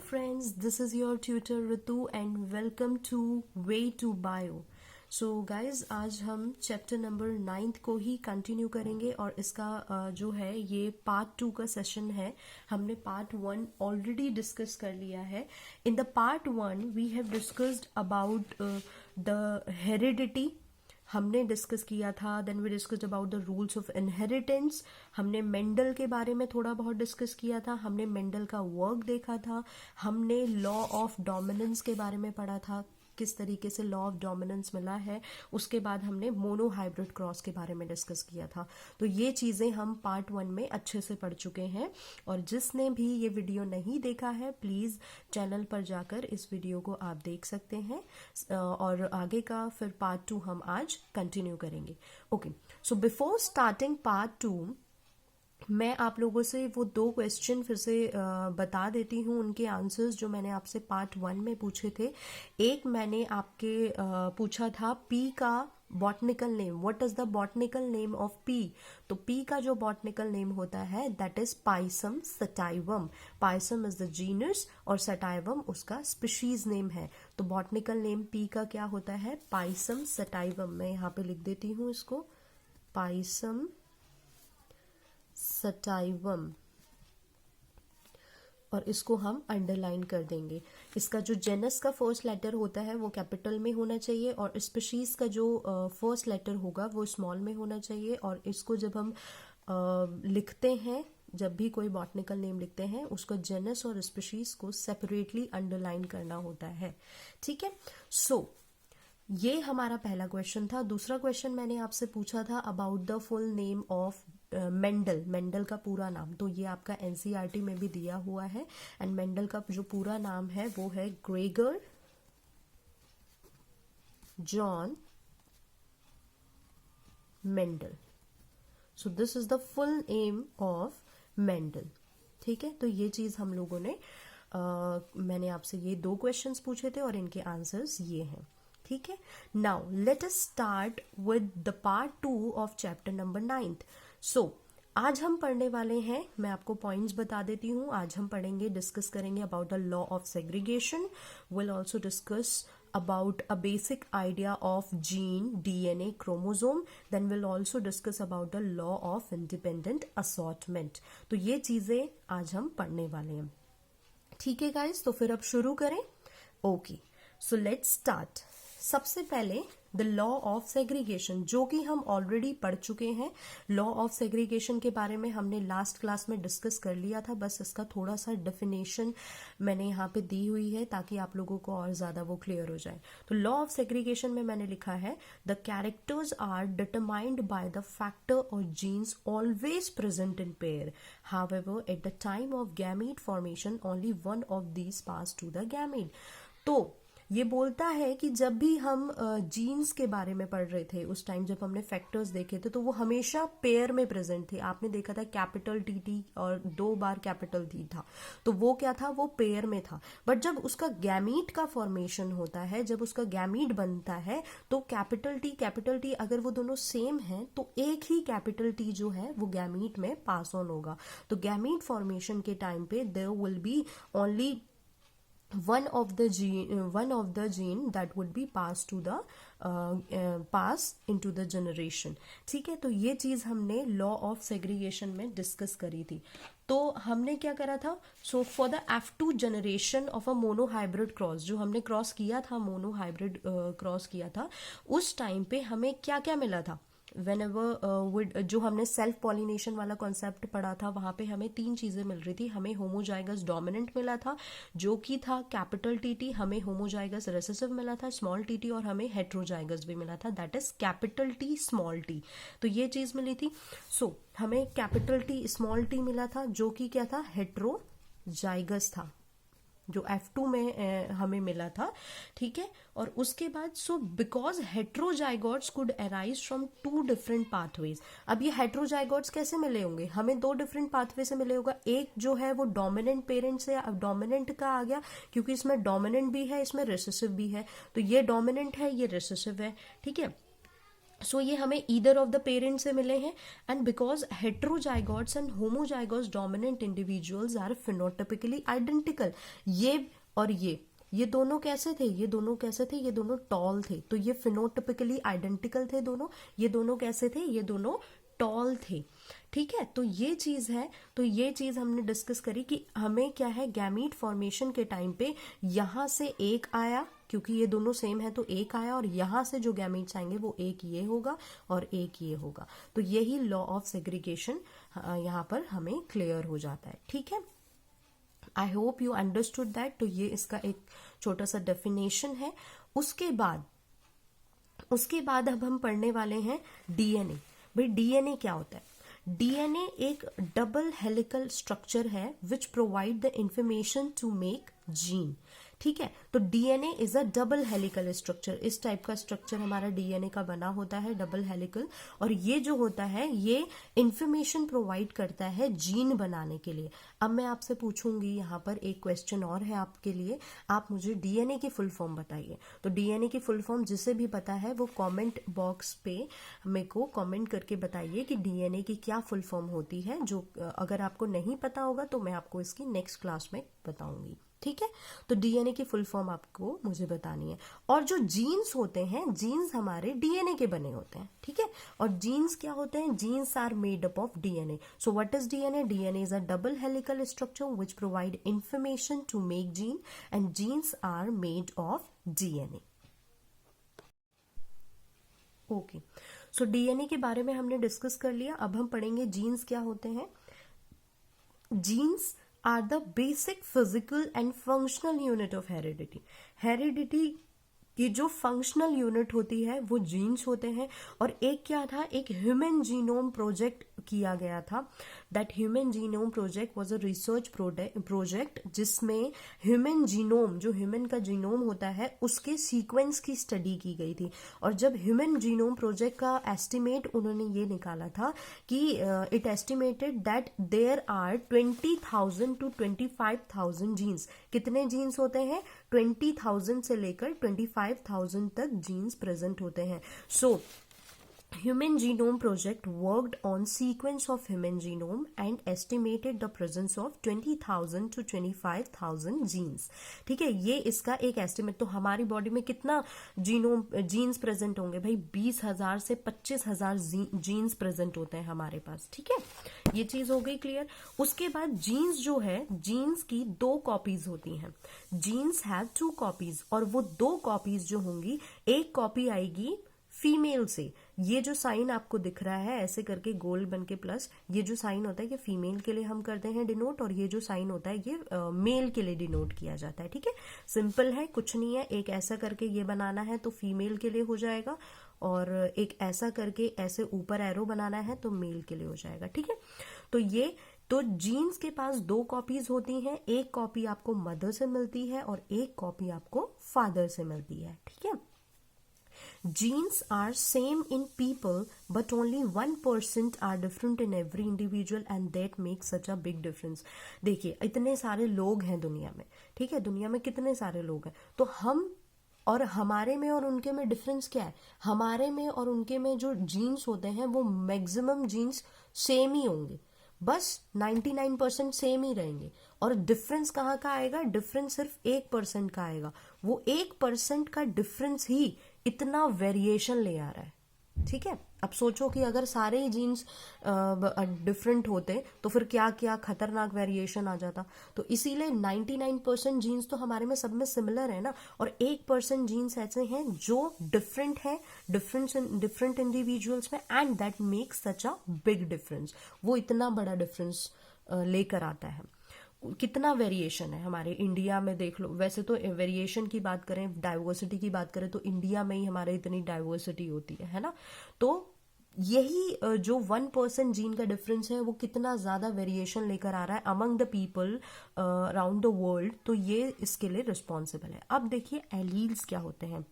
friends, this is your tutor Ritu and welcome to Way to Bio. So guys आज हम chapter number 9 को ही continue करेंगे और इसका जो है ये पार्ट 2 का सेशन है. हमने पार्ट 1 ऑलरेडी डिस्कस कर लिया है. In the part 1 we have discussed about the heredity. हमने डिस्कस किया था. Then we discussed about the rules of inheritance. हमने मेंडल के बारे में थोड़ा बहुत डिस्कस किया था. हमने मेंडल का वर्क देखा था. हमने लॉ ऑफ डोमिनेंस के बारे में पढ़ा था, किस तरीके से लॉ ऑफ डोमिनेंस मिला है. उसके बाद हमने मोनो हाइब्रिड क्रॉस के बारे में डिस्कस किया था. तो ये चीज़ें हम पार्ट 1 में अच्छे से पढ़ चुके हैं. और जिसने भी ये वीडियो नहीं देखा है प्लीज़ चैनल पर जाकर इस वीडियो को आप देख सकते हैं. और आगे का फिर पार्ट 2 हम आज कंटिन्यू करेंगे. Okay, so before starting part 2 मैं आप लोगों से वो 2 क्वेश्चन फिर से बता देती हूँ. उनके आंसर्स जो मैंने आपसे पार्ट 1 में पूछे थे. एक मैंने आपके पूछा था पी का botanical name. What is the botanical name of P? तो पी का जो बॉटनिकल नेम होता है that is Pisum sativum. Pisum is the genus और सटाइवम उसका स्पीशीज नेम है. तो बॉटनिकल नेम पी का क्या होता है? Pisum sativum. मैं यहाँ पे लिख देती हूँ इसको, पाइसम सटाइवम, और इसको हम अंडरलाइन कर देंगे. इसका जो जेनस का फर्स्ट लेटर होता है वो कैपिटल में होना चाहिए और स्पीशीज का जो फर्स्ट लेटर होगा वो स्मॉल में होना चाहिए. और इसको जब हम लिखते हैं, जब भी कोई बॉटनिकल नेम लिखते हैं उसको जेनस और स्पीशीज को सेपरेटली अंडरलाइन करना होता है. ठीक है. सो ये हमारा पहला क्वेश्चन था. दूसरा क्वेश्चन मैंने आपसे पूछा था about the full name of Mendel. Mendel का पूरा नाम तो ये आपका एनसीईआरटी में भी दिया हुआ है. एंड मेंडल का जो पूरा नाम है वो है Gregor John Mendel. So this is the full name of Mendel. ठीक है. तो ये चीज हम लोगों ने मैंने आपसे ये 2 क्वेश्चंस पूछे थे और इनके आंसर्स ये हैं. ठीक है. Now let us start with the part 2 of chapter number 9. सो आज हम पढ़ने वाले हैं, मैं आपको पॉइंट्स बता देती हूँ. आज हम पढ़ेंगे, डिस्कस करेंगे about the law of segregation. Will also discuss about a basic idea of gene, DNA, chromosome. Then we'll also discuss about the law of independent assortment. तो ये चीजें आज हम पढ़ने वाले हैं. ठीक है गाइस, तो फिर अब शुरू करें. Okay, so let's start. सबसे पहले द लॉ ऑफ सेग्रीगेशन, जो कि हम ऑलरेडी पढ़ चुके हैं. लॉ ऑफ सेग्रीगेशन के बारे में हमने लास्ट क्लास में डिस्कस कर लिया था. बस इसका थोड़ा सा डेफिनेशन मैंने यहाँ पे दी हुई है ताकि आप लोगों को और ज्यादा वो क्लियर हो जाए. तो लॉ ऑफ सेग्रीगेशन में मैंने लिखा है the characters are determined by the factor और genes always present in pair. However at the time of gamete formation only one of these pass to the gamete. तो ये बोलता है कि जब भी हम जीन्स के बारे में पढ़ रहे थे उस टाइम, जब हमने फैक्टर्स देखे थे, तो वो हमेशा पेयर में प्रेजेंट थे. आपने देखा था कैपिटल टी और 2 बार कैपिटल टी था, तो वो क्या था? वो पेयर में था. बट जब उसका गैमीट का फॉर्मेशन होता है, जब उसका गैमीट बनता है, तो कैपिटल टी अगर वो दोनों सेम हैं तो एक ही कैपिटल टी जो है वो गैमीट में पास ऑन होगा. तो गैमीट फॉर्मेशन के टाइम पे there will be only one of the gene that would be passed to the pass into the generation. ठीक है. तो ये चीज हमने लॉ ऑफ सेग्रीगेशन में डिस्कस करी थी. तो हमने क्या करा था? So for the F2 generation of a mono hybrid cross, जो हमने क्रॉस किया था, मोनो हाइब्रिड क्रॉस किया था, उस टाइम पे हमें क्या क्या मिला था? Whenever जो हमने सेल्फ पॉलिनेशन वाला कॉन्सेप्ट पढ़ा था, वहां पे हमें 3 चीजें मिल रही थी. हमें होमोजाइगस डोमिनेंट मिला था जो कि था कैपिटल टी. हमें होमोजाइगस रिसेसिव मिला था स्मॉल टी. और हमें हेट्रोजाइगस भी मिला था that is capital T small T. तो ये चीज मिली थी. सो हमें कैपिटल टी स्मॉल टी मिला था जो कि क्या था? हेट्रोजाइगस था, जो F2 में हमें मिला था. ठीक है. और उसके बाद so because heterozygotes could arise from 2 different pathways. अब ये हेट्रोजाइगोट्स कैसे मिले होंगे? हमें 2 डिफरेंट पाथवे से मिले होगा. एक जो है वो डोमिनेंट पेरेंट से, अब डोमिनेंट का आ गया क्योंकि इसमें डोमिनेंट भी है, इसमें रिसेसिव भी है. तो ये डोमिनेंट है, ये रिसेसिव है. ठीक है. सो ये हमें ईदर ऑफ द पेरेंट से मिले हैं, and because heterozygotes and homozygotes dominant individuals are phenotypically identical. ये और ये दोनों कैसे थे, ये दोनों कैसे थे, ये दोनों टॉल थे, तो ये फिनोटिपिकली आइडेंटिकल थे दोनों। ये दोनों कैसे थे, ये दोनों टॉल थे। ठीक है, तो ये चीज है, तो ये चीज हमने डिस्कस करी कि हमें क्या है, गैमीट फॉर्मेशन के टाइम पे यहां से एक आया, क्योंकि ये दोनों सेम है तो एक आया, और यहां से जो गैमीट्स आएंगे वो एक ये होगा और एक ये होगा। तो यही लॉ ऑफ सेग्रीगेशन यहां पर हमें क्लियर हो जाता है। ठीक है, I hope you understood that. तो ये इसका एक छोटा सा डेफिनेशन है। उसके बाद अब हम पढ़ने वाले हैं डीएनए। भाई डीएनए क्या होता है? डीएनए एक डबल हेलिकल स्ट्रक्चर है which provide the information to make gene. ठीक है, तो DNA is a double helical structure. इस टाइप का स्ट्रक्चर हमारा डीएनए का बना होता है, डबल हेलिकल। और ये जो होता है ये इंफॉर्मेशन प्रोवाइड करता है जीन बनाने के लिए। अब मैं आपसे पूछूंगी, यहाँ पर एक क्वेश्चन और है आपके लिए, आप मुझे डीएनए की फुल फॉर्म बताइए। तो डीएनए की फुल फॉर्म जिसे भी पता है वो कमेंट बॉक्स पे मेरे को कमेंट करके बताइए कि डीएनए की क्या फुल फॉर्म होती है। जो अगर आपको नहीं पता होगा तो मैं आपको इसकी नेक्स्ट क्लास में बताऊंगी। ठीक है, तो डीएनए की फुल फॉर्म आपको मुझे बतानी है। और जो जीन्स होते हैं, जीन्स हमारे डीएनए के बने होते हैं। ठीक है, और जीन्स क्या होते हैं? Genes are made up of DNA. So what is DNA? DNA is a double helical structure which provide information to make gene, and genes are made of DNA. Okay, so DNA के बारे में हमने discuss कर लिया। अब हम पढ़ेंगे jeans क्या होते हैं। Genes are the basic physical and functional unit of heredity. Heredity की जो फंक्शनल यूनिट होती है वो जीन्स होते हैं। और एक क्या था, एक ह्यूमन जीनोम प्रोजेक्ट किया गया था। That human genome project was a research project जिसमें ह्यूमन जीनोम, जो ह्यूमन का जीनोम होता है, उसके सीक्वेंस की स्टडी की गई थी। और जब ह्यूमन जीनोम प्रोजेक्ट का एस्टिमेट उन्होंने ये निकाला था कि it estimated that there are 20,000 to 25,000 genes. कितने जीन्स होते हैं? 20,000 से लेकर 25,000 तक जीन्स प्रेजेंट होते हैं। सो Human Genome Project worked on sequence of human genome and estimated the presence of 20,000 to 25,000 genes. ठीक है, ये इसका एक एस्टिमेट। तो हमारी बॉडी में कितना जीन्स प्रेजेंट होंगे? भाई 20,000 से 25,000 जीन्स प्रेजेंट होते हैं हमारे पास। ठीक है, ये चीज हो गई क्लियर। उसके बाद जीन्स जो है, जीन्स की 2 कॉपीज होती हैं। जीन्स हैव 2 कॉपीज, और वो 2 कॉपीज जो होंगी, एक कॉपी आएगी फीमेल से। ये जो साइन आपको दिख रहा है ऐसे करके गोल बन के प्लस, ये जो साइन होता है ये फीमेल के लिए हम करते हैं डिनोट, और ये जो साइन होता है ये मेल के लिए डिनोट किया जाता है। ठीक है, सिंपल है, कुछ नहीं है। एक ऐसा करके ये बनाना है तो फीमेल के लिए हो जाएगा, और एक ऐसा करके ऐसे ऊपर एरो बनाना है तो मेल के लिए हो जाएगा। ठीक है, तो जीन्स के पास 2 कॉपीज होती हैं। एक कॉपी आपको मदर से मिलती है और एक कॉपी आपको फादर से मिलती है। ठीक है, genes are same in people but only 1% are different in every individual and that makes such a big difference. देखिए इतने सारे लोग हैं दुनिया में। ठीक है, दुनिया में कितने सारे लोग हैं, तो हम और हमारे में और उनके में डिफरेंस क्या है? हमारे में और उनके में जो जीन्स होते हैं वो मैक्सिमम जीन्स सेम ही होंगे, बस 99% सेम ही रहेंगे। और डिफरेंस कहाँ का आएगा? डिफरेंस सिर्फ 1% का आएगा। वो 1% का डिफरेंस ही इतना वेरिएशन ले आ रहा है। ठीक है, अब सोचो कि अगर सारे ही जीन्स डिफरेंट होते तो फिर क्या क्या खतरनाक वेरिएशन आ जाता। तो इसीलिए 99% जीन्स तो हमारे में सब में सिमिलर है ना, और 1% जीन्स ऐसे हैं जो डिफरेंट है, डिफरेंट इंडिविजुअल्स में, and that makes such a big difference. वो इतना बड़ा डिफरेंस लेकर आता है। कितना वेरिएशन है हमारे इंडिया में, देख लो। वैसे तो वेरिएशन की बात करें, डाइवर्सिटी की बात करें, तो इंडिया में ही हमारे इतनी डाइवर्सिटी होती है ना। तो यही जो 1% जीन का डिफरेंस है वो कितना ज्यादा वेरिएशन लेकर आ रहा है among the people around the world, तो ये इसके लिए रिस्पॉन्सिबल है। अब देखिए एलील्स क्या होते हैं।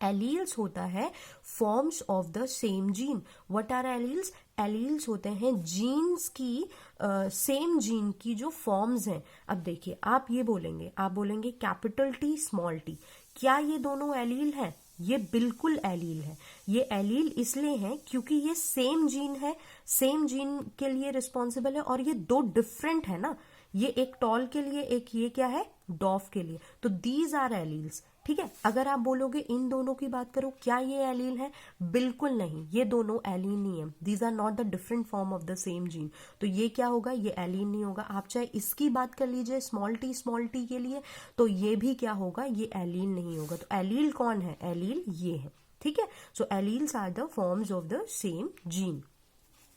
एलील्स होता है forms of the same gene. What are alleles? Alleles होते हैं जीन्स की सेम जीन की जो फॉर्म्स हैं। अब देखिए आप बोलेंगे कैपिटल टी स्मॉल टी, क्या ये दोनों एलील हैं? ये बिल्कुल एलील है। ये एलील इसलिए है क्योंकि ये सेम जीन है, सेम जीन के लिए रिस्पॉन्सिबल है, और ये दो डिफरेंट है ना, ये एक टॉल के लिए, एक ये क्या है, डॉफ के लिए, तो दीज आर एलील्स। ठीक है, अगर आप बोलोगे इन दोनों की बात करो, क्या ये एलील है? बिल्कुल नहीं, ये दोनों एलील नहीं है। These are not the different form of the same gene. तो ये क्या होगा, ये एलील नहीं होगा। आप चाहे इसकी बात कर लीजिए स्मॉल टी के लिए, तो ये भी क्या होगा, ये एलील नहीं होगा। तो एलील कौन है? एलील ये है। ठीक है, so alleles are the forms of the same gene.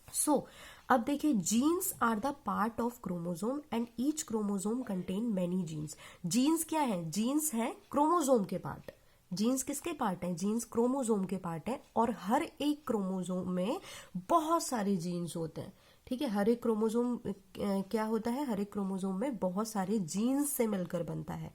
So अब देखिए, genes are the part of chromosome and each chromosome contain many genes. Genes क्या है? जीन्स है क्रोमोसोम के पार्ट। जीन्स किसके पार्ट है? जीन्स क्रोमोसोम के पार्ट है, और हर एक क्रोमोसोम में बहुत सारे जीन्स होते हैं। ठीक है, हर एक क्रोमोसोम क्या होता है, हर एक क्रोमोसोम में बहुत सारे जीन्स से मिलकर बनता है।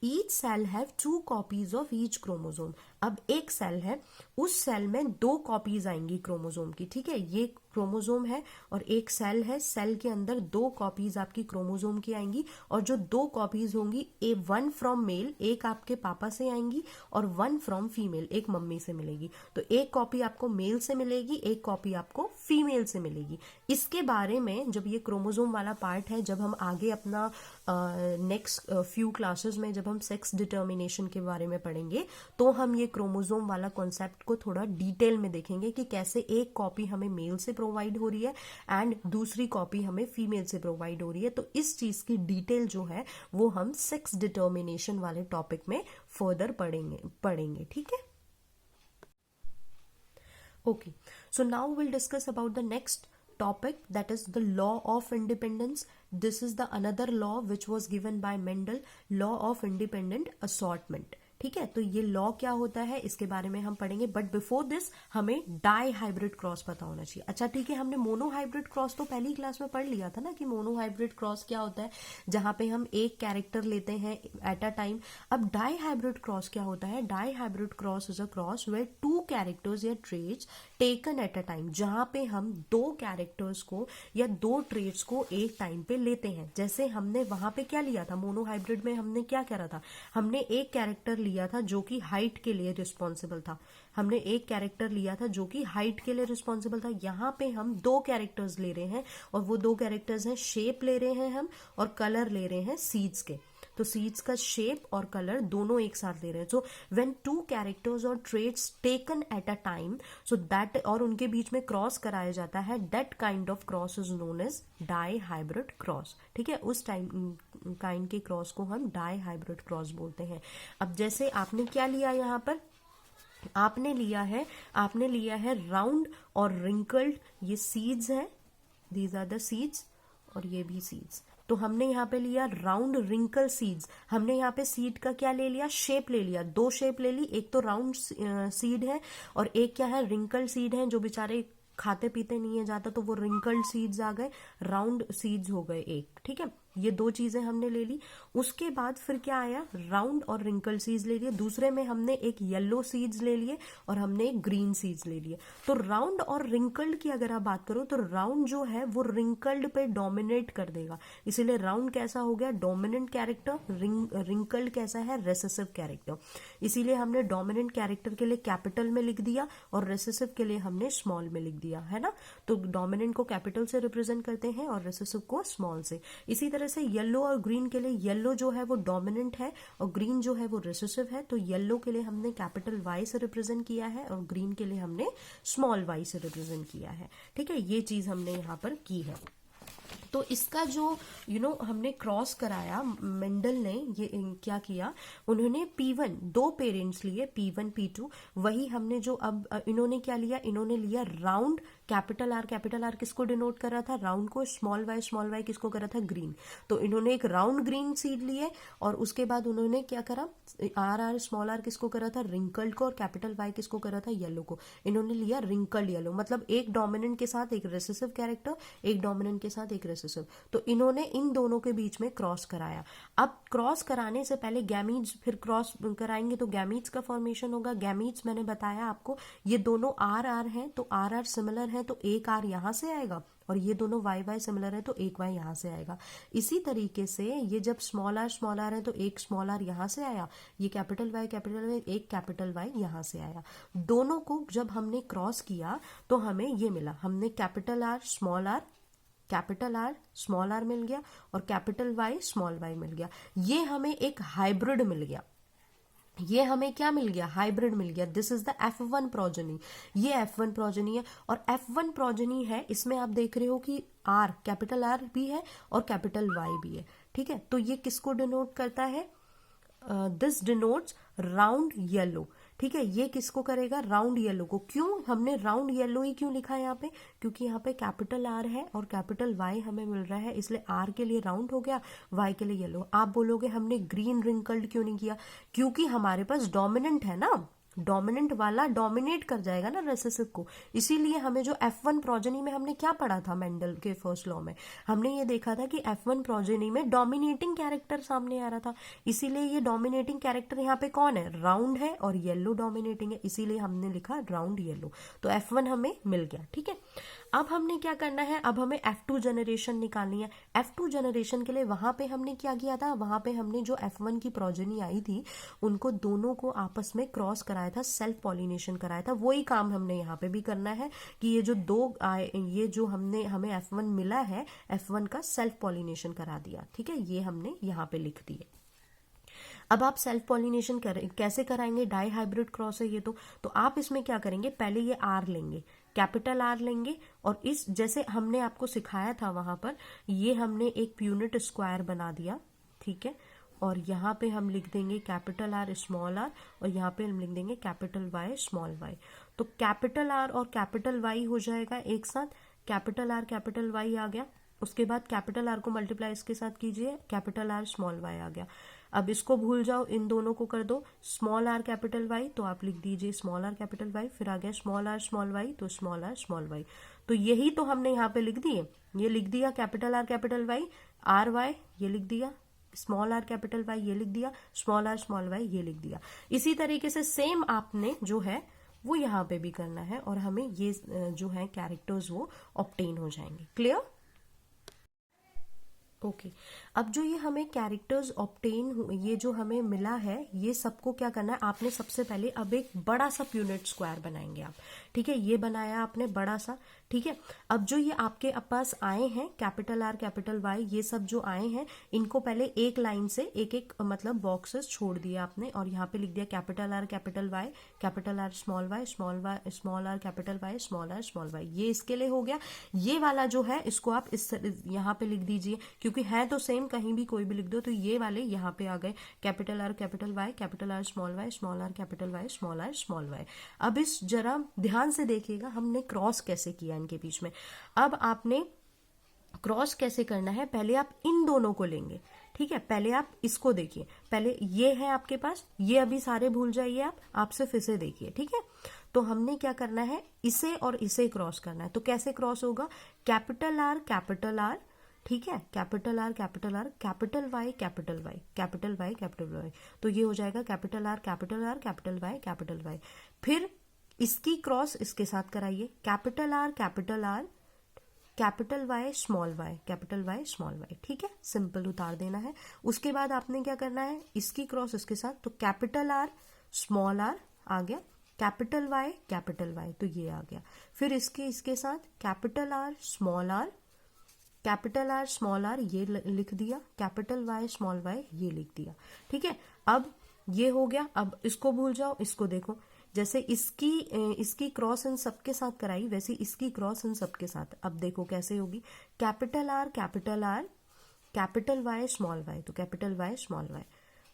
Each cell have 2 copies of each chromosome. अब एक सेल है, उस सेल में 2 कॉपीज आएंगी क्रोमोसोम की। ठीक है, ये क्रोमोसोम है और एक सेल है, सेल के अंदर 2 कॉपीज आपकी क्रोमोसोम की आएंगी, और जो 2 कॉपीज होंगी, 1 फ्रॉम मेल, एक आपके पापा से आएंगी, और 1 फ्रॉम फीमेल, एक मम्मी से मिलेगी। तो एक कॉपी आपको मेल से मिलेगी, एक कॉपी आपको फीमेल से मिलेगी। इसके बारे में जब ये क्रोमोसोम वाला पार्ट है, जब हम आगे अपना नेक्स्ट फ्यू क्लासेस में जब हम सेक्स डिटर्मिनेशन के बारे में पढ़ेंगे, तो हम ये क्रोमोसोम वाला कॉन्सेप्ट को थोड़ा डिटेल में देखेंगे कि कैसे एक कॉपी हमें मेल से प्रोवाइड हो रही है एंड दूसरी कॉपी हमें फीमेल से प्रोवाइड हो रही है। तो इस चीज की डिटेल जो है वो हम सेक्स डिटर्मिनेशन वाले टॉपिक में फर्दर पढ़ेंगे। ठीक है, okay, so now we'll discuss about the next topic, that is the law of independence. This is the another law which was given by Mendel, law of independent assortment. ठीक है, तो ये law क्या होता है इसके बारे में हम पढ़ेंगे, बट बिफोर दिस हमें डाई हाइब्रिड क्रॉस पता होना चाहिए। अच्छा ठीक है, हमने मोनो हाइब्रिड क्रॉस तो पहली क्लास में पढ़ लिया था ना, कि मोनो हाइब्रिड क्रॉस क्या होता है, जहां पे हम एक कैरेक्टर लेते हैं एट अ टाइम। अब डाई हाइब्रिड क्रॉस क्या होता है? Dihybrid cross is a cross where 2 characters या traits taken at a time, जहां पे हम 2 कैरेक्टर्स को या 2 ट्रेट्स को एक टाइम पे लेते हैं। जैसे हमने वहां पे क्या लिया था, मोनो हाइब्रिड में हमने क्या करा था, हमने एक कैरेक्टर लिया था जो कि हाइट के लिए रिस्पॉन्सिबल था। हमने एक कैरेक्टर लिया था जो कि हाइट के लिए रिस्पॉन्सिबल था। यहाँ पे हम 2 कैरेक्टर्स ले रहे हैं, और वो 2 कैरेक्टर्स हैं, शेप ले रहे हैं हम, और कलर ले रहे हैं सीड्स के। तो सीड्स का शेप और कलर दोनों एक साथ ले रहे हैं। सो व्हेन 2 कैरेक्टर्स और traits taken at a time, so that, और उनके बीच में क्रॉस कराया जाता है, that kind of cross is known as dihybrid cross. ठीक है, उस टाइम काइंड के क्रॉस को हम डाई हाइब्रिड क्रॉस बोलते हैं। अब जैसे आपने क्या लिया यहाँ पर, आपने लिया है राउंड और रिंकल्ड, ये सीड्स हैं, दीज आर द सीड्स, और ये भी सीड्स। तो हमने यहाँ पे लिया राउंड रिंकल सीड्स। हमने यहाँ पे सीड का क्या ले लिया, शेप ले लिया, 2 शेप ले ली, एक तो राउंड सीड है और एक क्या है, रिंकल सीड है, जो बेचारे खाते पीते नहीं है ज्यादा, तो वो रिंकल्ड सीड्स आ गए, राउंड सीड्स हो गए एक। ठीक है, ये 2 चीजें हमने ले ली। उसके बाद फिर क्या आया, राउंड और रिंकल सीड्स ले लिए। दूसरे में हमने एक येलो सीड्स ले लिए और हमने एक ग्रीन सीड्स ले लिए। तो राउंड और रिंकल्ड की अगर आप बात करो, तो राउंड जो है वो रिंकल्ड पे डोमिनेट कर देगा, इसीलिए राउंड कैसा हो गया, डोमिनेंट कैरेक्टर। रिंकल्ड कैसा है, रेसेसिव कैरेक्टर। इसीलिए हमने डोमिनेंट कैरेक्टर के लिए कैपिटल में लिख दिया और रेसेसिव के लिए हमने स्मॉल में लिख दिया, है ना। तो डोमिनेंट को कैपिटल से रिप्रेजेंट करते हैं और रेसेसिव को स्मॉल से। इसी तरह से येलो और ग्रीन के लिए, येलो जो है वो डोमिनेंट है और ग्रीन जो है वो रिसेसिव है। तो येलो के लिए हमने कैपिटल वाई से रिप्रेजेंट किया है और ग्रीन के लिए हमने स्मॉल वाई से रिप्रेजेंट किया है। ठीक है, ये चीज हमने यहाँ पर की है। तो इसका जो हमने क्रॉस कराया, मेंडल ने ये क्या किया, उन्होंने P1 2 पेरेंट्स लिए, P1 P2। वही हमने जो अब इन्होंने क्या लिया, इन्होंने लिया राउंड, कैपिटल आर किसको डिनोट कर रहा था, राउंड को, स्मॉल वाई किसको कर रहा था, ग्रीन। तो इन्होंने एक राउंड ग्रीन सीड लिए और उसके बाद उन्होंने क्या करा, आर स्मॉल आर किसको कर रहा था, रिंकल्ड को, और कैपिटल वाई किसको कर रहा था, येलो को। इन्होंने लिया रिंकल्ड येलो, मतलब एक डोमिनेंट के साथ एक रेसेसिव कैरेक्टर, एक डोमिनेंट के साथ एक रेसेसिव। तो इन्होंने इन दोनों के बीच में क्रॉस कराया। अब क्रॉस कराने से पहले गैमीट्स, फिर क्रॉस कराएंगे तो गैमीट्स का फॉर्मेशन होगा। गैमीट्स मैंने बताया आपको, ये दोनों आर हैं, तो आर सिमिलर है तो एक आर यहाँ से आएगा, और ये दोनों वाई वाई सिमिलर है तो एक वाई यहाँ से आएगा। इसी तरीके से ये जब स्मॉल आर है तो एक स्मॉल आर यहाँ से आया, ये कैपिटल वाई एक कैपिटल वाई यहाँ से आया। दोनों को जब हमने क्रॉस किया तो हमें ये मिला, हमने कैपिटल आर स्मॉल आर मिल गया और कैपिटल वाई स्मॉल वाई मिल गया। ये हमें एक हाइब्रिड मिल गया। ये हमें क्या मिल गया? हाइब्रिड मिल गया। This is the F1 progeny. ये F1 प्रोजनी है, और F1 प्रोजनी है, इसमें आप देख रहे हो कि आर, कैपिटल आर भी है और कैपिटल वाई भी है। ठीक है, तो ये किसको डिनोट करता है? This denotes round yellow. ठीक है, ये किसको करेगा? राउंड येलो को। क्यों हमने राउंड येलो ही क्यों लिखा है यहाँ पे? क्योंकि यहाँ पे कैपिटल आर है और कैपिटल वाई हमें मिल रहा है, इसलिए आर के लिए राउंड हो गया, वाई के लिए येलो। आप बोलोगे हमने ग्रीन रिंकल्ड क्यों नहीं किया? क्योंकि हमारे पास डोमिनेंट है ना, डोमिनेंट वाला डोमिनेट कर जाएगा ना रिसेसिव को। इसीलिए हमें जो F1 प्रोजेनी में हमने क्या पढ़ा था मेंडल के फर्स्ट लॉ में, हमने ये देखा था कि F1 प्रोजेनी में डोमिनेटिंग कैरेक्टर सामने आ रहा था। इसीलिए ये डोमिनेटिंग कैरेक्टर यहाँ पे कौन है? राउंड है, और येलो डोमिनेटिंग है, इसीलिए हमने लिखा राउंड येलो। तो F1 हमें मिल गया। ठीक है, अब हमने क्या करना है? अब हमें F2 जनरेशन निकालनी है। F2 जनरेशन के लिए वहां पे हमने क्या किया था? वहां पे हमने जो F1 की प्रोजेनी आई थी उनको दोनों को आपस में क्रॉस कराया था, सेल्फ पॉलिनेशन कराया था। वही काम हमने यहाँ पे भी करना है कि ये जो ये जो हमें F1 मिला है, F1 का सेल्फ पॉलिनेशन करा दिया। ठीक है, ये हमने यहाँ पे लिख दिए। अब आप सेल्फ पॉलिनेशन कैसे कराएंगे? डाई हाइब्रिड क्रॉस है ये तो आप इसमें क्या करेंगे? पहले ये आर लेंगे, कैपिटल आर लेंगे, और इस जैसे हमने आपको सिखाया था वहां पर, ये हमने एक यूनिट स्क्वायर बना दिया। ठीक है, और यहाँ पे हम लिख देंगे कैपिटल आर स्मॉल आर, और यहाँ पे हम लिख देंगे कैपिटल वाई स्मॉल वाई। तो कैपिटल आर और कैपिटल वाई हो जाएगा एक साथ, कैपिटल आर कैपिटल वाई आ गया। उसके बाद कैपिटल आर को मल्टीप्लाई इसके साथ कीजिए, कैपिटल आर स्मॉल वाई आ गया। अब इसको भूल जाओ, इन दोनों को कर दो स्मॉल आर कैपिटल वाई, तो आप लिख दीजिए स्मॉल आर कैपिटल वाई। फिर आ गया स्मॉल आर स्मॉल वाई, तो स्मॉल आर स्मॉल वाई। तो यही तो हमने यहाँ पे लिख दिए, ये लिख दिया capital R capital Y, R Y ये लिख दिया, स्मॉल आर कैपिटल वाई ये लिख दिया, स्मॉल आर स्मॉल वाई ये लिख दिया। इसी तरीके से सेम आपने जो है वो यहाँ पे भी करना है, और हमें ये जो है कैरेक्टर्स वो ऑब्टेन हो जाएंगे। क्लियर? ओके, अब जो ये हमें कैरेक्टर्स ऑब्टेन ये जो हमें मिला है, ये सबको क्या करना है? आपने सबसे पहले अब एक बड़ा सा यूनिट स्क्वायर बनाएंगे आप। ठीक है, ये बनाया आपने बड़ा सा। ठीक है, अब जो ये आपके पास आए हैं कैपिटल आर कैपिटल वाई, ये सब जो आए हैं, इनको पहले एक लाइन से एक एक मतलब बॉक्सेस छोड़ दिए आपने, और यहाँ पे लिख दिया capital R capital Y, capital R small Y, small R capital Y, small R small Y. ये इसके लिए हो गया। ये वाला जो है इसको आप इस यहाँ पे लिख दीजिए, क्योंकि है तो सेम, कहीं भी कोई भी लिख दो। तो ये वाले यहाँ पे आ गए capital R capital Y, capital R small R capital Y, small Y. अब इस जरा ध्यान से देखिएगा हमने क्रॉस कैसे किया इनके बीच में। अब आपने क्रॉस कैसे करना है? पहले आप इन दोनों को लेंगे। ठीक है, पहले आप इसको देखिए, पहले ये है आपके पास, ये अभी सारे भूल जाइए आप सिर्फ इसे देखिए। ठीक है, तो हमने क्या करना है? इसे और इसे क्रॉस करना है। तो कैसे क्रॉस होगा? कैपिटल आर कैपिटल आर, ठीक है, capital R capital R, capital Y capital Y, capital Y capital Y. तो ये हो जाएगा capital R capital R, capital Y capital Y. फिर इसकी क्रॉस इसके साथ कराइए, capital R capital R, capital Y small Y, capital Y small Y. ठीक है, सिंपल उतार देना है। उसके बाद आपने क्या करना है? इसकी क्रॉस इसके साथ, तो कैपिटल आर स्मॉल आर आ गया, कैपिटल वाई तो ये आ गया। फिर इसके साथ capital R small R, capital R small R ये लिख दिया, कैपिटल वाई स्मॉल वाई ये लिख दिया। ठीक है, अब ये हो गया। अब इसको भूल जाओ, इसको देखो, जैसे इसकी क्रॉस इन सबके साथ कराई, वैसे इसकी क्रॉस इन सबके साथ। अब देखो कैसे होगी, capital R capital Y small Y, तो कैपिटल वाई स्मॉल वाई।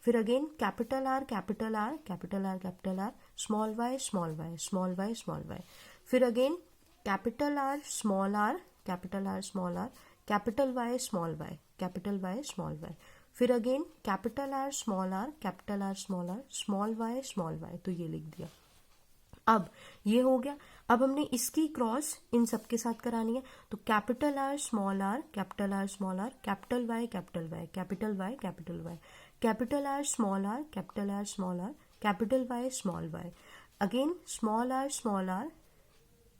फिर again capital R capital R capital R capital R, small Y small Y small Y small Y. फिर again capital R small R capital R small R, capital Y small Y, capital Y small Y. फिर again capital R small R capital R small R, small Y, तो ये लिख दिया। अब ये हो गया। अब हमने इसकी क्रॉस इन सबके साथ करानी है, तो capital R small R capital R small R, capital Y capital Y, capital Y capital Y, capital R small R capital R small R, capital Y small Y. Again small R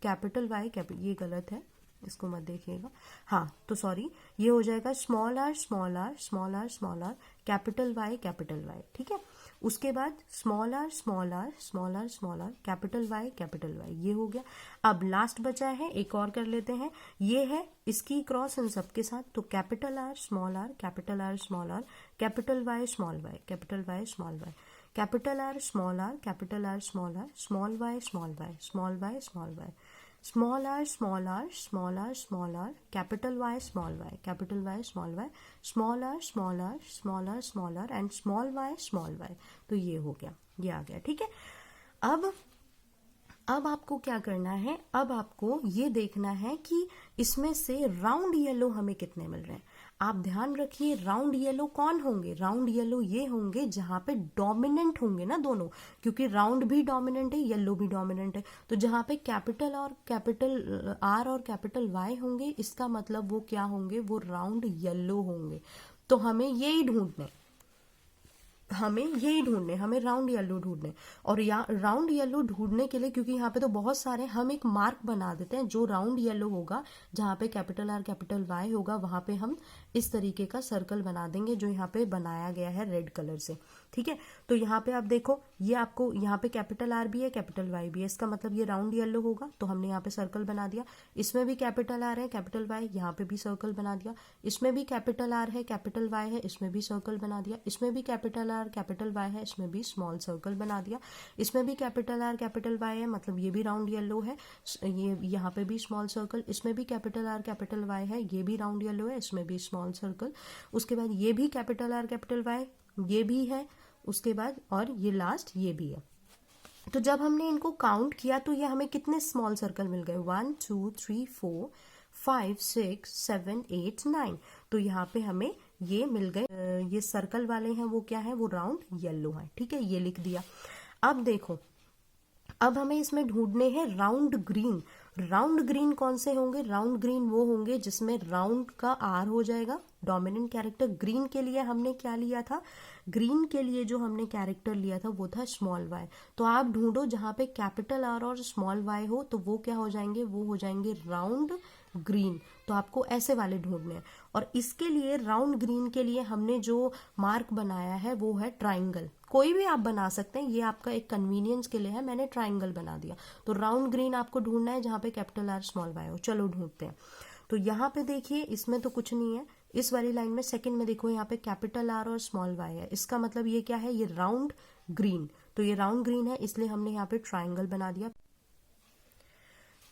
capital Y ये गलत है, इसको मत देखिएगा, हाँ तो sorry, ये हो जाएगा small R small R small R small R capital Y, ठीक है। उसके बाद small R small R small R small R capital Y, ये हो गया। अब लास्ट बचा है, एक और कर लेते हैं, ये है इसकी क्रॉस इन सबके साथ, तो capital R small R capital R small R capital Y small Y capital Y small Y capital R small R capital R small R small Y small Y small Y small Y small R small R small R small R capital Y small Y capital Y small Y small R small R small R small R and small Y. तो ये हो गया, ये आ गया, ठीक है। अब आपको क्या करना है, अब आपको ये देखना है कि इसमें से राउंड येलो हमें कितने मिल रहे हैं। आप ध्यान रखिए, राउंड येलो कौन होंगे, राउंड येलो ये होंगे जहां पे डोमिनेंट होंगे ना दोनों, क्योंकि राउंड भी डोमिनेंट है, येलो भी डोमिनेंट है। तो जहां पे कैपिटल आर और कैपिटल वाई होंगे, इसका मतलब वो क्या होंगे, वो राउंड येलो होंगे। तो हमें यही ढूंढने, हमें राउंड येलो ढूंढने। और राउंड येलो ढूंढने के लिए, क्योंकि यहाँ पे तो बहुत सारे, हम एक मार्क बना देते हैं, जो राउंड येलो होगा जहाँ पे कैपिटल आर कैपिटल वाई होगा, वहां पे हम इस तरीके का सर्कल बना देंगे, जो यहाँ पे बनाया गया है रेड कलर से, ठीक है। तो यहाँ पे आप देखो, ये आपको यहाँ पे कैपिटल आर भी है कैपिटल वाई भी है, इसका मतलब ये राउंड येलो होगा। तो हमने यहाँ पे सर्कल बना दिया, इसमें भी कैपिटल आर है कैपिटल वाई, यहाँ पे भी सर्कल बना दिया, इसमें भी कैपिटल आर है कैपिटल वाई है, इसमें भी सर्कल बना दिया, इसमें भी कैपिटल आर कैपिटल वाई है, इसमें भी स्मॉल सर्कल बना दिया, इसमें भी कैपिटल आर कैपिटल वाई है, मतलब ये भी राउंड येलो है, ये यहाँ पे भी स्मॉल सर्कल, इसमें भी कैपिटल आर कैपिटल वाई है, ये भी राउंड येलो है, इसमें भी स्मॉल सर्कल। उसके बाद ये भी कैपिटल आर कैपिटल वाई, ये भी है, उसके बाद और ये लास्ट ये भी है। तो जब हमने इनको काउंट किया तो ये हमें कितने स्मॉल सर्कल मिल गए, 1 2 3 4 5 6 7 8 9। तो यहाँ पे हमें ये मिल गए, ये सर्कल वाले हैं वो क्या है, वो राउंड येलो है, ठीक है, ये लिख दिया। अब देखो, अब हमें इसमें ढूंढने हैं राउंड ग्रीन। राउंड ग्रीन कौन से होंगे, राउंड ग्रीन वो होंगे जिसमें राउंड का आर हो जाएगा डोमिनेंट कैरेक्टर। ग्रीन के लिए हमने क्या लिया था, ग्रीन के लिए जो हमने कैरेक्टर लिया था वो था स्मॉल वाई। तो आप ढूंढो जहां पे कैपिटल आर और स्मॉल वाई हो, तो वो क्या हो जाएंगे, वो हो जाएंगे राउंड ग्रीन। तो आपको ऐसे वाले ढूंढने हैं। और इसके लिए राउंड ग्रीन के लिए हमने जो मार्क बनाया है वो है ट्राइंगल। कोई भी आप बना सकते हैं, ये आपका एक कन्वीनियंस के लिए है, मैंने ट्राइंगल बना दिया। तो राउंड ग्रीन आपको ढूंढना है जहां पे कैपिटल आर स्मॉल वाई हो। चलो ढूंढते हैं। तो यहाँ पे देखिए, इसमें तो कुछ नहीं है, इस वाली लाइन में सेकंड में देखो, यहाँ पे कैपिटल आर और स्मॉल वाई है, इसका मतलब ये क्या है, ये राउंड ग्रीन। तो ये राउंड ग्रीन है, इसलिए हमने यहाँ पे ट्राइंगल बना दिया।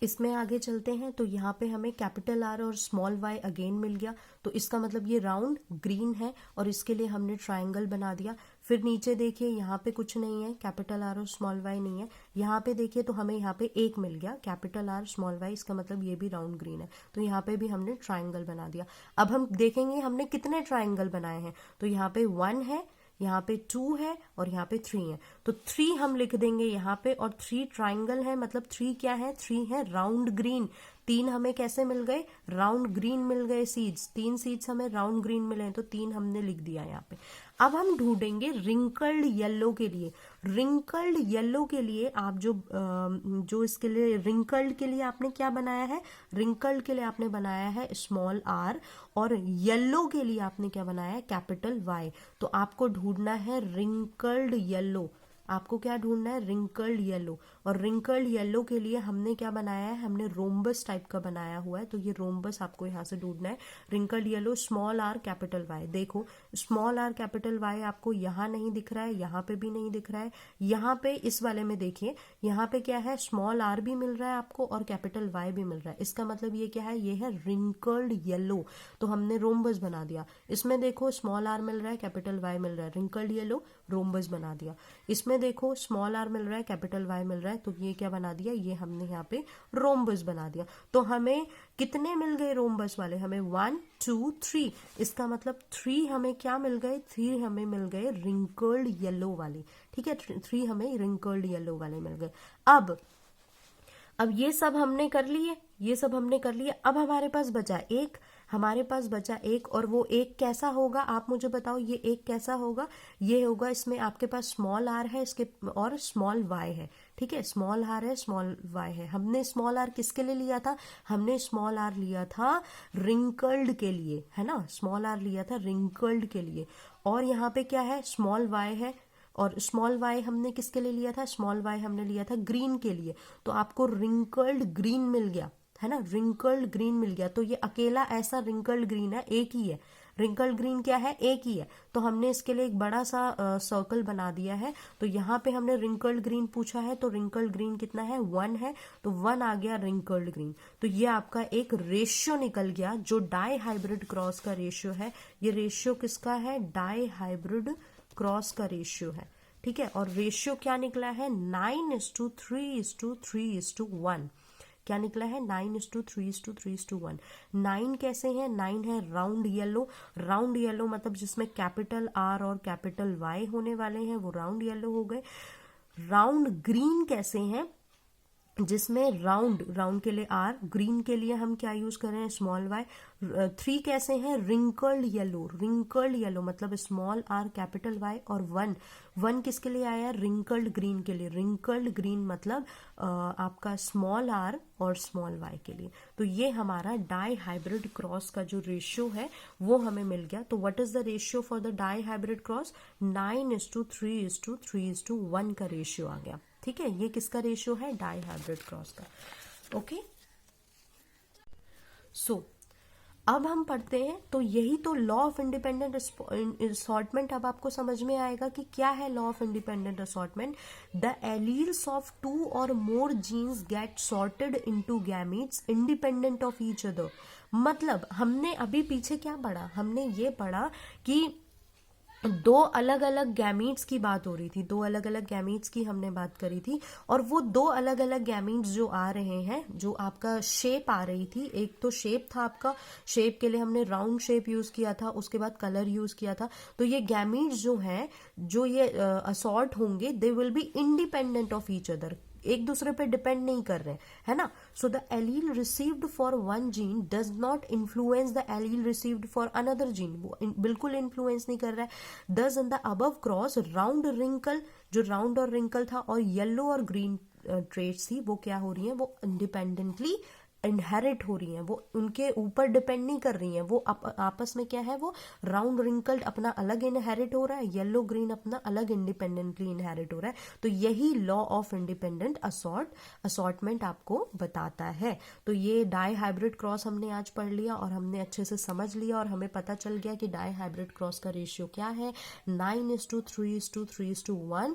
इसमें आगे चलते हैं, तो यहाँ पे हमें कैपिटल आर और स्मॉल वाई अगेन मिल गया, तो इसका मतलब ये राउंड ग्रीन है और इसके लिए हमने ट्राइंगल बना दिया। फिर नीचे देखिए, यहाँ पे कुछ नहीं है, कैपिटल आर और स्मॉल वाई नहीं है। यहाँ पे देखिए तो हमें यहाँ पे एक मिल गया, कैपिटल आर स्मॉल वाई, इसका मतलब ये भी राउंड ग्रीन है। तो यहाँ पे भी हमने ट्राइंगल बना दिया। अब हम देखेंगे हमने कितने ट्राइंगल बनाए हैं। तो यहाँ पे 1 है, यहाँ पे 2 है और यहाँ पे 3 है। तो 3 हम लिख देंगे यहाँ पे, और 3 ट्राइंगल है, मतलब 3 क्या है, 3 है राउंड ग्रीन। 3 हमें कैसे मिल गए, राउंड ग्रीन मिल गए सीड्स, 3 सीड्स हमें राउंड ग्रीन मिले हैं, तो 3 हमने लिख दिया यहाँ पे। अब हम ढूंढेंगे रिंकल्ड येलो के लिए। रिंकल्ड येलो के लिए आप जो इसके लिए रिंकल्ड के लिए आपने क्या बनाया है, रिंकल्ड के लिए आपने बनाया है स्मॉल आर, और येलो के लिए आपने क्या बनाया है, कैपिटल वाई। तो आपको ढूंढना है रिंकल्ड येलो। आपको क्या ढूंढना है, रिंकल्ड येलो। और रिंकल्ड येलो के लिए हमने क्या बनाया है, हमने रोम्बस टाइप का बनाया हुआ है, तो ये रोम्बस आपको यहाँ से ढूंढना है। Wrinkled yellow small R capital Y. देखो स्मॉल आर कैपिटल वाई आपको यहाँ नहीं दिख रहा है, यहाँ पे भी नहीं दिख रहा है, यहाँ पे इस वाले में देखिए, यहाँ पे क्या है, स्मॉल आर भी मिल रहा है आपको और कैपिटल वाई भी मिल रहा है। इसका मतलब ये क्या है, ये है रिंकल्ड येलो। तो हमने रोम्बस बना दिया। इसमें देखो स्मॉल आर मिल रहा है, कैपिटल वाई मिल रहा है, रिंकल्ड येलो, रोम्बस बना दिया। इसमें देखो स्मॉल आर मिल रहा है, कैपिटल वाई मिल रहा है, तो ये क्या बना दिया, ये हमने यहाँ पे रोम्बस बना दिया। तो हमें कितने मिल गए रोम्बस वाले, हमें 1 2 3। इसका मतलब 3 हमें क्या मिल गए, 3 हमें मिल गए रिंकल्ड येलो वाले, ठीक है, 3 हमें रिंकल्ड येलो वाले मिल गए। अब ये सब हमने कर लिए, ये सब हमने कर लिया। अब हमारे पास बचा एक, हमारे पास बचा एक, और वो एक कैसा होगा आप मुझे बताओ, ये एक कैसा होगा, ये होगा, इसमें आपके पास स्मॉल आर है इसके और स्मॉल वाई है, ठीक है, स्मॉल आर है, स्मॉल वाई है। हमने स्मॉल आर किसके लिए लिया था? हमने स्मॉल आर लिया था रिंकल्ड के लिए, है ना, स्मॉल आर लिया था रिंकल्ड के लिए। और यहाँ पे क्या है? स्मॉल वाई है, और स्मॉल वाई हमने किसके लिए लिया था? स्मॉल वाई हमने लिया था ग्रीन के लिए। तो आपको रिंकल्ड ग्रीन मिल गया, है ना, रिंकल्ड ग्रीन मिल गया। तो ये अकेला ऐसा रिंकल्ड ग्रीन है, एक ही है। रिंकल्ड ग्रीन क्या है? एक ही है। तो हमने इसके लिए एक बड़ा सा सर्कल बना दिया है। तो यहाँ पे हमने रिंकल्ड ग्रीन पूछा है, तो रिंकल्ड ग्रीन कितना है? 1 है, तो 1 आ गया रिंकल्ड ग्रीन। तो ये आपका एक रेशियो निकल गया, जो डाई हाइब्रिड क्रॉस का रेशियो है। ये रेशियो किसका है? डाई हाइब्रिड क्रॉस का रेशियो है, ठीक है। और रेशियो क्या निकला है? 9:3:3:1। क्या निकला है? 9:3:3:1। 9 कैसे है? 9 है राउंड येलो। राउंड येलो मतलब जिसमें कैपिटल आर और कैपिटल वाई होने वाले हैं, वो राउंड येलो हो गए। राउंड ग्रीन कैसे हैं? जिसमें राउंड के लिए आर, ग्रीन के लिए हम क्या यूज कर रहे हैं? Small Y. 3 कैसे हैं? Wrinkled yellow. रिंकल्ड येलो मतलब स्मॉल आर कैपिटल वाई। और 1 किसके लिए आया? रिंकल्ड ग्रीन के लिए। रिंकल्ड ग्रीन मतलब आपका स्मॉल आर और स्मॉल वाई के लिए। तो ये हमारा डाई हाइब्रिड क्रॉस का जो रेशियो है वो हमें मिल गया। तो what is the ratio for the dihybrid cross? 9:3:3:1 का रेशियो आ गया, ठीक है। ये किसका रेशियो है? डाई हाइब्रिड क्रॉस का। ओके, सो अब हम पढ़ते हैं। तो यही तो लॉ ऑफ इंडिपेंडेंट असॉर्टमेंट अब आपको समझ में आएगा कि क्या है law of independent assortment. The alleles of 2 और more genes get sorted into gametes independent of each other. मतलब हमने अभी पीछे क्या पढ़ा? हमने ये पढ़ा कि 2 अलग अलग गैमीट्स की बात हो रही थी, 2 अलग अलग गैमीट्स की हमने बात करी थी। और वो 2 अलग अलग गैमीट्स जो आ रहे हैं, जो आपका शेप आ रही थी, एक तो शेप था आपका, शेप के लिए हमने राउंड शेप यूज किया था, उसके बाद कलर यूज किया था। तो ये गैमीट्स जो हैं, जो ये असॉर्ट होंगे, they will be independent of each other, एक दूसरे पे डिपेंड नहीं कर रहे, है ना। So the allele received for one gene does not influence the allele received for another gene. वो बिल्कुल इन्फ्लुएंस नहीं कर रहा है। Thus in the above cross round wrinkle, जो राउंड और रिंकल था, और येलो और ग्रीन ट्रेट्स थी, वो क्या हो रही है? वो इंडिपेंडेंटली इनहेरिट हो रही हैं, वो उनके ऊपर डिपेंड नहीं कर रही हैं। वो आपस में क्या है? वो राउंड रिंकल्ड अपना अलग इनहेरिट हो रहा है, येलो ग्रीन अपना अलग इंडिपेंडेंटली इनहेरिट हो रहा है। तो यही लॉ ऑफ इंडिपेंडेंट असॉर्टमेंट आपको बताता है। तो ये डाई हाइब्रिड क्रॉस हमने आज पढ़ लिया और हमने अच्छे से समझ लिया, और हमें पता चल गया कि डाई हाइब्रिड क्रॉस का रेशियो क्या है, 9:3:3:1।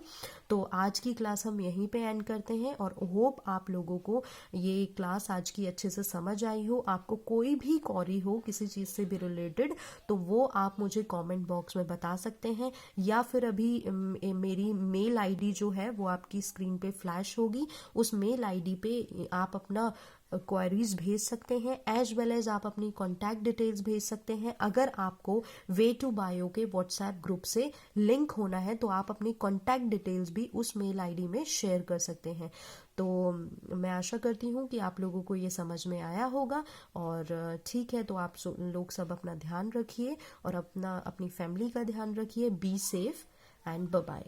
तो आज की क्लास हम यहीं पे एंड करते हैं, और होप आप लोगों को ये क्लास आज की अच्छे से समझ आई हो। आपको कोई भी क्वेरी हो किसी चीज से भी रिलेटेड, तो वो आप मुझे कमेंट बॉक्स में बता सकते हैं, या फिर अभी मेरी मेल आईडी जो है वो आपकी स्क्रीन पे फ्लैश होगी, उस मेल आईडी पे आप अपना क्वेरीज भेज सकते हैं, एज वेल एज आप अपनी कॉन्टैक्ट डिटेल्स भेज सकते हैं। अगर आपको वे टू बायो के व्हाट्सएप ग्रुप से लिंक होना है, तो आप अपनी कॉन्टैक्ट डिटेल्स भी उस मेल आईडी में शेयर कर सकते हैं। तो मैं आशा करती हूँ कि आप लोगों को ये समझ में आया होगा, और ठीक है, तो आप लोग सब अपना ध्यान रखिए, और अपनी फैमिली का ध्यान रखिए। Be safe and bye bye.